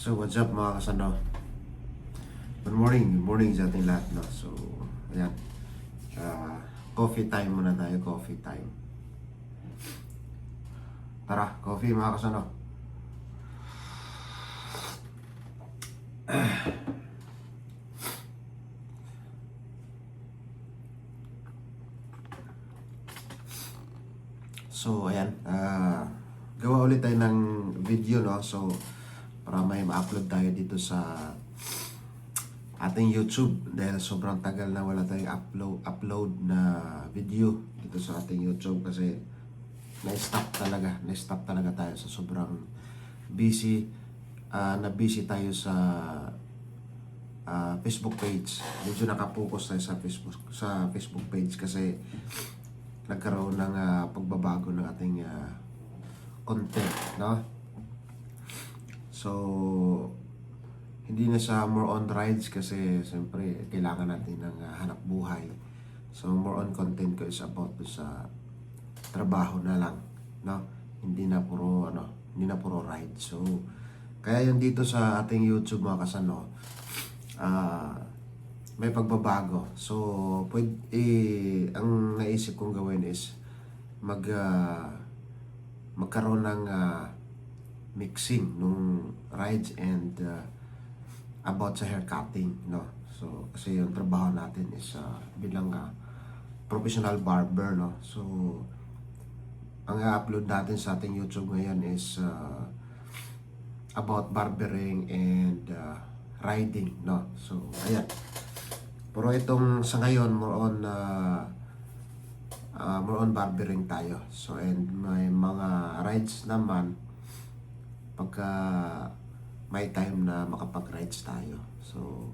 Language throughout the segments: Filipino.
So what's up mga kasano? Good morning sa ating lahat, no? So, ayan. Coffee time muna tayo, coffee time. Tara, coffee mga kasano. So, ayan. Gawa ulit tayo ng video, no? So, para may ma-upload tayo dito sa ating YouTube dahil sobrang tagal na wala tayong upload na video dito sa ating YouTube kasi na-stop talaga tayo sa sobrang busy. Na-busy tayo sa Facebook page. Medyo nakapokus tayo sa Facebook page kasi nagkaroon ng pagbabago ng ating content, no? So, hindi na siya more on rides kasi siyempre kailangan natin ng hanap buhay. So, more on content ko is about sa trabaho na lang, no? Hindi na puro ride. So, kaya yung dito sa ating YouTube mga kasano, may pagbabago. So, ang naisip kong gawin is magkaroon ng mixing nung rides and about sa hair cutting, no? So, kasi yung trabaho natin is bilang professional barber, no? So, ang i-upload natin sa ating YouTube ngayon is about barbering and riding, no? So, ayan. Pero itong sa ngayon, more on barbering tayo. So, and may mga rides naman pagka may time na makapag-rides tayo. So,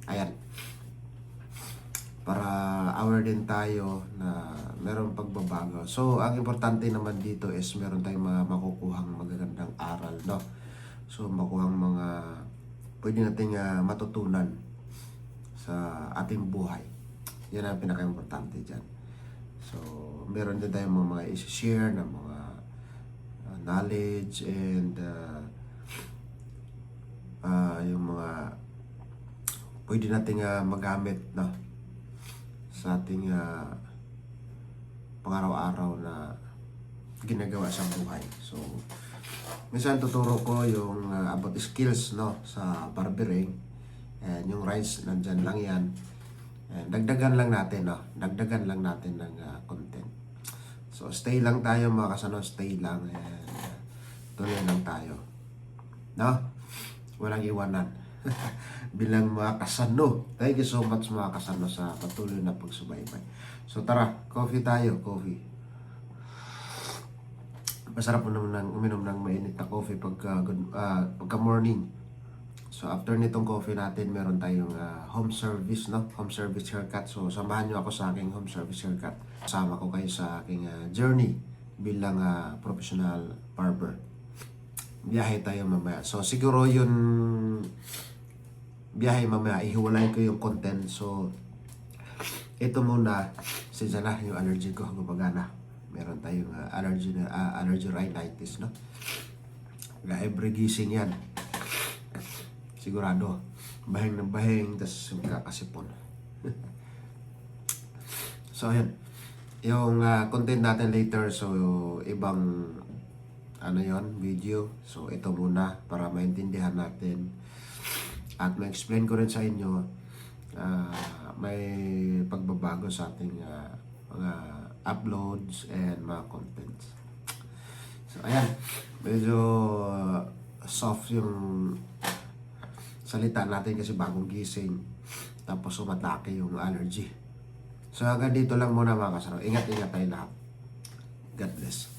ayan. Para aware din tayo na meron pagbabago. So, ang importante naman dito is meron tayong mga makukuhang magagandang aral, no? So, makuhang mga pwede nating matutunan sa ating buhay. Yan ang pinaka-importante dyan. So, meron din tayong mga i-share na mga knowledge and yung mga pwede nating magamit, no, sa ating pang-araw-araw na ginagawa sa buhay. So, minsan tuturo ko yung about skills, no, sa barbering, and yung rides nandyan lang yan. And dagdagan lang natin, no, ng content. So, stay lang tayo mga kasano, stay lang, and tuloy lang tayo, no? Walang iwanan. Bilang mga kasano. Thank you so much mga kasano sa patuloy na pagsubaybay. So tara, coffee tayo, coffee. Masarap mo naman uminom ng mainit na coffee pagka morning. So after nitong coffee natin, meron tayong home service, no? Home service haircut. So samahan nyo ako sa aking home service haircut. Kasama ko kayo sa aking journey bilang professional barber. Biyahe tayo mamaya. So, siguro yun biyahe mamaya, ihiwalay ko yung content. So, ito muna, since na yung allergy ko gumagana. Meron tayong allergy rhinitis, no? Every gising yan. Sigurado. Bahing ng bahing, tas kakasipon. So, ayan. Yung content natin later, so, ibang video. So, ito muna para maintindihan natin at ma-explain ko rin sa inyo may pagbabago sa ating mga uploads and mga contents. So, ayan. Medyo soft yung salita natin kasi bagong gising. Tapos umatake yung allergy. So, hanggang dito lang muna mga kasaro. Ingat-ingat tayo lahat. God bless.